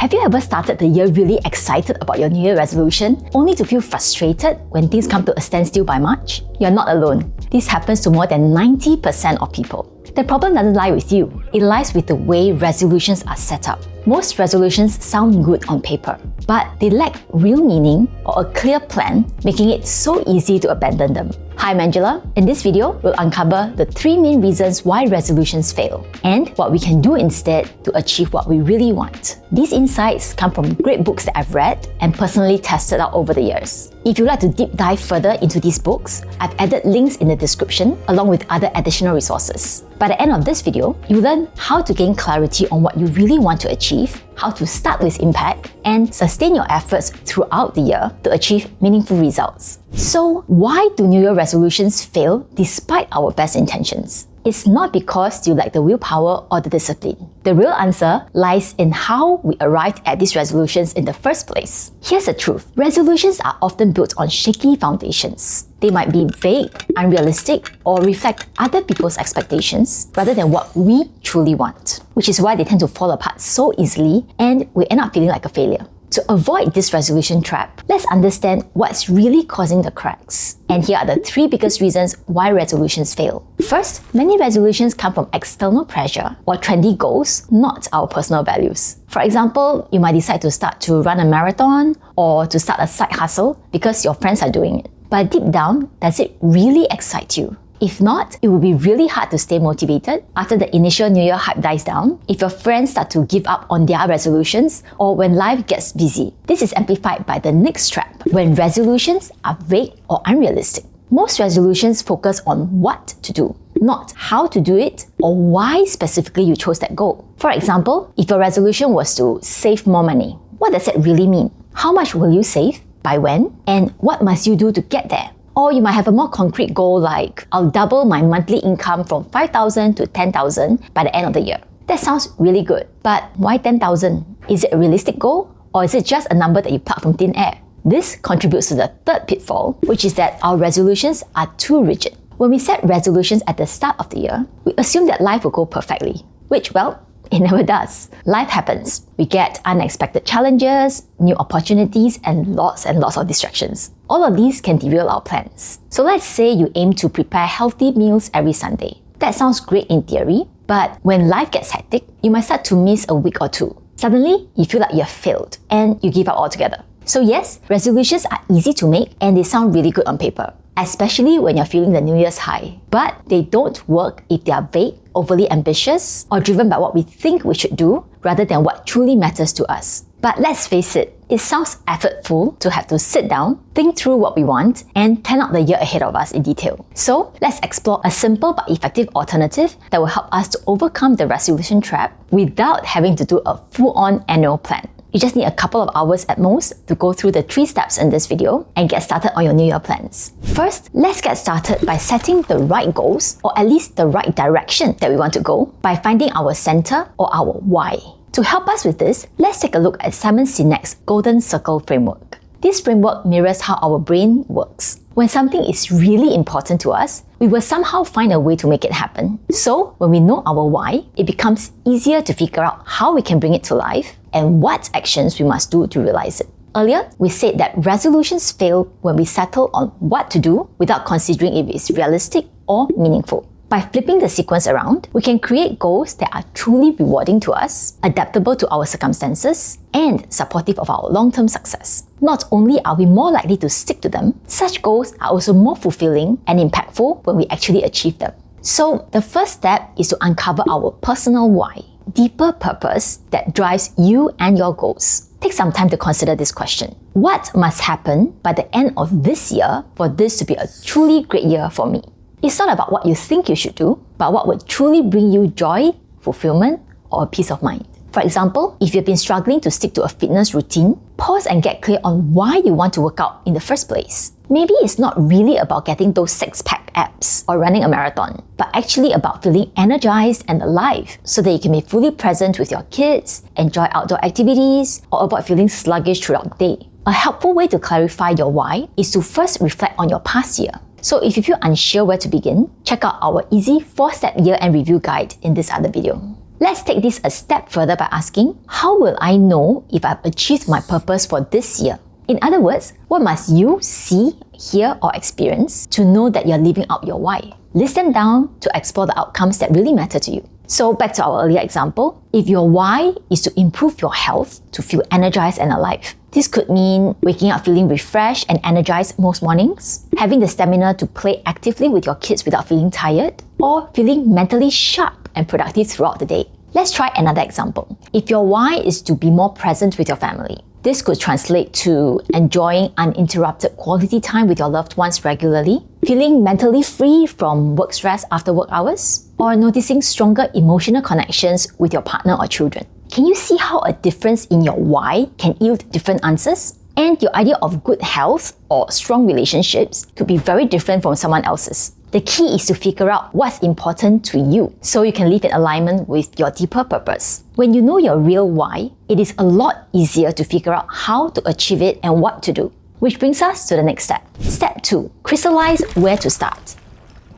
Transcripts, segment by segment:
Have you ever started the year really excited about your New Year resolution, only to feel frustrated when things come to a standstill by March? You're not alone. This happens to more than 90% of people. The problem doesn't lie with you. It lies with the way resolutions are set up. Most resolutions sound good on paper, but they lack real meaning or a clear plan, making it so easy to abandon them. Hi, I'm Angela. In this video, we'll uncover the 3 main reasons why resolutions fail and what we can do instead to achieve what we really want. These insights come from great books that I've read and personally tested out over the years. If you'd like to deep dive further into these books, I've added links in the description along with other additional resources. By the end of this video, you learn how to gain clarity on what you really want to achieve, how to start with impact, and sustain your efforts throughout the year to achieve meaningful results. So, why do New Year resolutions fail despite our best intentions? It's not because you lack the willpower or the discipline. The real answer lies in how we arrived at these resolutions in the first place. Here's the truth. Resolutions are often built on shaky foundations. They might be vague, unrealistic, or reflect other people's expectations rather than what we truly want, which is why they tend to fall apart so easily and we end up feeling like a failure. To avoid this resolution trap, let's understand what's really causing the cracks. And here are the 3 biggest reasons why resolutions fail. First, many resolutions come from external pressure or trendy goals, not our personal values. For example, you might decide to start to run a marathon or to start a side hustle because your friends are doing it. But deep down, does it really excite you? If not, it will be really hard to stay motivated after the initial New Year hype dies down, if your friends start to give up on their resolutions, or when life gets busy. This is amplified by the next trap, when resolutions are vague or unrealistic. Most resolutions focus on what to do, not how to do it or why specifically you chose that goal. For example, if your resolution was to save more money, what does that really mean? How much will you save? By when? And what must you do to get there? Or you might have a more concrete goal like, I'll double my monthly income from 5,000 to 10,000 by the end of the year. That sounds really good, but why 10,000? Is it a realistic goal? Or is it just a number that you pluck from thin air? This contributes to the third pitfall, which is that our resolutions are too rigid. When we set resolutions at the start of the year, we assume that life will go perfectly, which, well, it never does. Life happens. We get unexpected challenges, new opportunities, and lots of distractions. All of these can derail our plans. So let's say you aim to prepare healthy meals every Sunday. That sounds great in theory, but when life gets hectic, you might start to miss a week or 2. Suddenly, you feel like you have failed and you give up altogether. So yes, resolutions are easy to make and they sound really good on paper, especially when you're feeling the New Year's high. But they don't work if they are vague, overly ambitious, or driven by what we think we should do rather than what truly matters to us. But let's face it sounds effortful to have to sit down, think through what we want, and plan out the year ahead of us in detail. So let's explore a simple but effective alternative that will help us to overcome the resolution trap without having to do a full-on annual plan. You just need a couple of hours at most to go through the 3 steps in this video and get started on your New Year plans. First, let's get started by setting the right goals, or at least the right direction that we want to go, by finding our center or our why. To help us with this, let's take a look at Simon Sinek's Golden Circle framework. This framework mirrors how our brain works. When something is really important to us, we will somehow find a way to make it happen. So, when we know our why, it becomes easier to figure out how we can bring it to life and what actions we must do to realize it. Earlier, we said that resolutions fail when we settle on what to do without considering if it's realistic or meaningful. By flipping the sequence around, we can create goals that are truly rewarding to us, adaptable to our circumstances, and supportive of our long-term success. Not only are we more likely to stick to them, such goals are also more fulfilling and impactful when we actually achieve them. So, the first step is to uncover our personal why, deeper purpose that drives you and your goals. Take some time to consider this question. What must happen by the end of this year for this to be a truly great year for me? It's not about what you think you should do, but what would truly bring you joy, fulfillment, or peace of mind. For example, if you've been struggling to stick to a fitness routine, pause and get clear on why you want to work out in the first place. Maybe it's not really about getting those 6-pack abs or running a marathon, but actually about feeling energized and alive so that you can be fully present with your kids, enjoy outdoor activities, or avoid feeling sluggish throughout the day. A helpful way to clarify your why is to first reflect on your past year. So if you feel unsure where to begin, check out our easy 4-step year-end review guide in this other video. Let's take this a step further by asking, how will I know if I've achieved my purpose for this year? In other words, what must you see, hear, or experience to know that you're living out your why? List them down to explore the outcomes that really matter to you. So back to our earlier example, if your why is to improve your health, to feel energized and alive, this could mean waking up feeling refreshed and energized most mornings, having the stamina to play actively with your kids without feeling tired, or feeling mentally sharp and productive throughout the day. Let's try another example. If your why is to be more present with your family, this could translate to enjoying uninterrupted quality time with your loved ones regularly, feeling mentally free from work stress after work hours, or noticing stronger emotional connections with your partner or children. Can you see how a difference in your why can yield different answers? And your idea of good health or strong relationships could be very different from someone else's. The key is to figure out what's important to you so you can live in alignment with your deeper purpose. When you know your real why, it is a lot easier to figure out how to achieve it and what to do. Which brings us to the next step. Step 2. Crystallize where to start.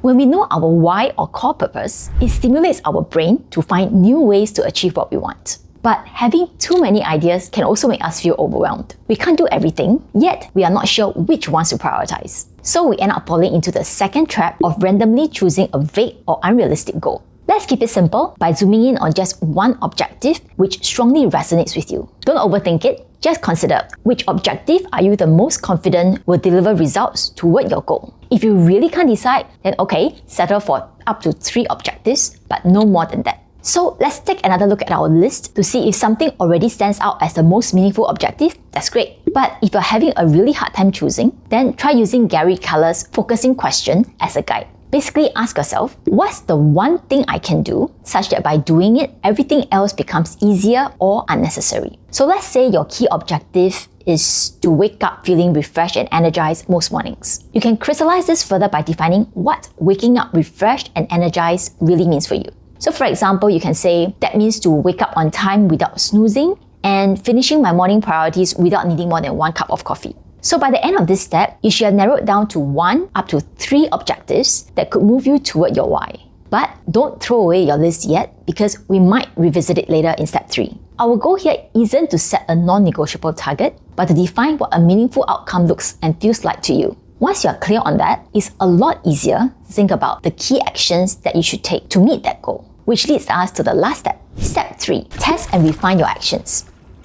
When we know our why or core purpose, it stimulates our brain to find new ways to achieve what we want. But having too many ideas can also make us feel overwhelmed. We can't do everything, yet we are not sure which ones to prioritize. So we end up falling into the second trap of randomly choosing a vague or unrealistic goal. Let's keep it simple by zooming in on just one objective which strongly resonates with you. Don't overthink it, just consider which objective are you the most confident will deliver results toward your goal. If you really can't decide, then okay, settle for up to 3 objectives, but no more than that. So let's take another look at our list to see if something already stands out as the most meaningful objective. That's great. But if you're having a really hard time choosing, then try using Gary Keller's focusing question as a guide. Basically ask yourself, what's the one thing I can do such that by doing it, everything else becomes easier or unnecessary? So let's say your key objective is to wake up feeling refreshed and energized most mornings. You can crystallize this further by defining what waking up refreshed and energized really means for you. So for example, you can say, that means to wake up on time without snoozing and finishing my morning priorities without needing more than 1 cup of coffee. So by the end of this step, you should have narrowed down to 1 up to 3 objectives that could move you toward your why. But don't throw away your list yet because we might revisit it later in step 3. Our goal here isn't to set a non-negotiable target, but to define what a meaningful outcome looks and feels like to you. Once you're clear on that, it's a lot easier to think about the key actions that you should take to meet that goal. Which leads us to the last step. Step 3. Test and refine your actions.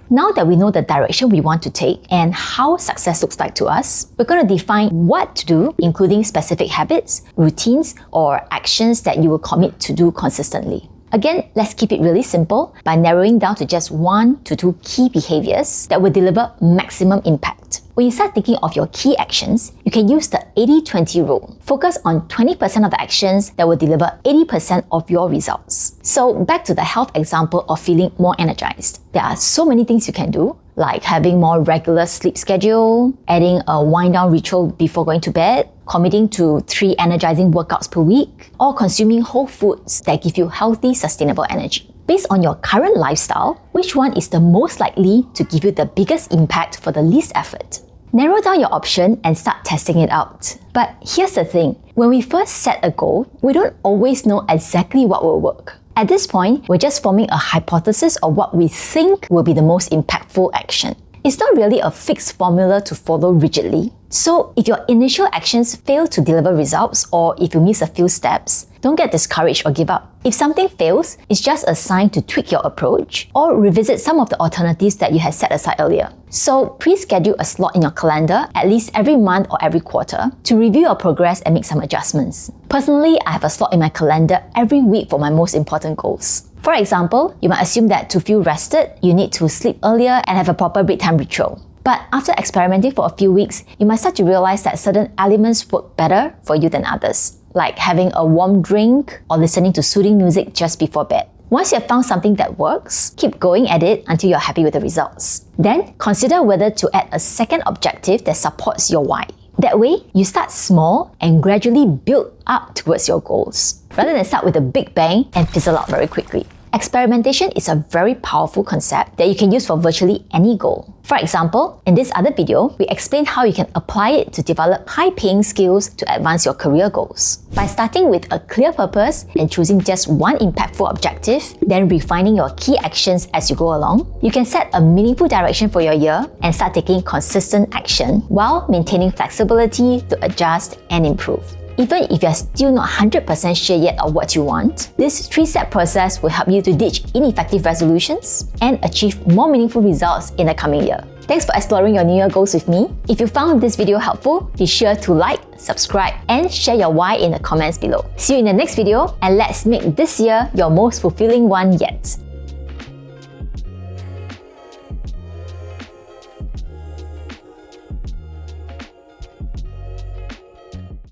Now that we know the direction we want to take and how success looks like to us, we're going to define what to do, including specific habits, routines, or actions that you will commit to do consistently. Again, let's keep it really simple by narrowing down to just 1 to 2 key behaviors that will deliver maximum impact. When you start thinking of your key actions, you can use the 80-20 rule. Focus on 20% of the actions that will deliver 80% of your results. So back to the health example of feeling more energized. There are so many things you can do, like having more regular sleep schedule, adding a wind-down ritual before going to bed, committing to 3 energizing workouts per week, or consuming whole foods that give you healthy, sustainable energy. Based on your current lifestyle, which one is the most likely to give you the biggest impact for the least effort? Narrow down your option and start testing it out. But here's the thing, when we first set a goal, we don't always know exactly what will work. At this point, we're just forming a hypothesis of what we think will be the most impactful action. It's not really a fixed formula to follow rigidly. So if your initial actions fail to deliver results or if you miss a few steps, don't get discouraged or give up. If something fails, it's just a sign to tweak your approach or revisit some of the alternatives that you had set aside earlier. So pre-schedule a slot in your calendar at least every month or every quarter to review your progress and make some adjustments. Personally, I have a slot in my calendar every week for my most important goals. For example, you might assume that to feel rested, you need to sleep earlier and have a proper bedtime ritual. But after experimenting for a few weeks, you might start to realize that certain elements work better for you than others, like having a warm drink or listening to soothing music just before bed. Once you have found something that works, keep going at it until you're happy with the results. Then, consider whether to add a second objective that supports your why. That way, you start small and gradually build up towards your goals, rather than start with a big bang and fizzle out very quickly. Experimentation is a very powerful concept that you can use for virtually any goal. For example, in this other video, we explain how you can apply it to develop high-paying skills to advance your career goals. By starting with a clear purpose and choosing just one impactful objective, then refining your key actions as you go along, you can set a meaningful direction for your year and start taking consistent action while maintaining flexibility to adjust and improve. Even if you're still not 100% sure yet of what you want, this 3-step process will help you to ditch ineffective resolutions and achieve more meaningful results in the coming year. Thanks for exploring your New Year goals with me. If you found this video helpful, be sure to like, subscribe, and share your why in the comments below. See you in the next video, and let's make this year your most fulfilling one yet.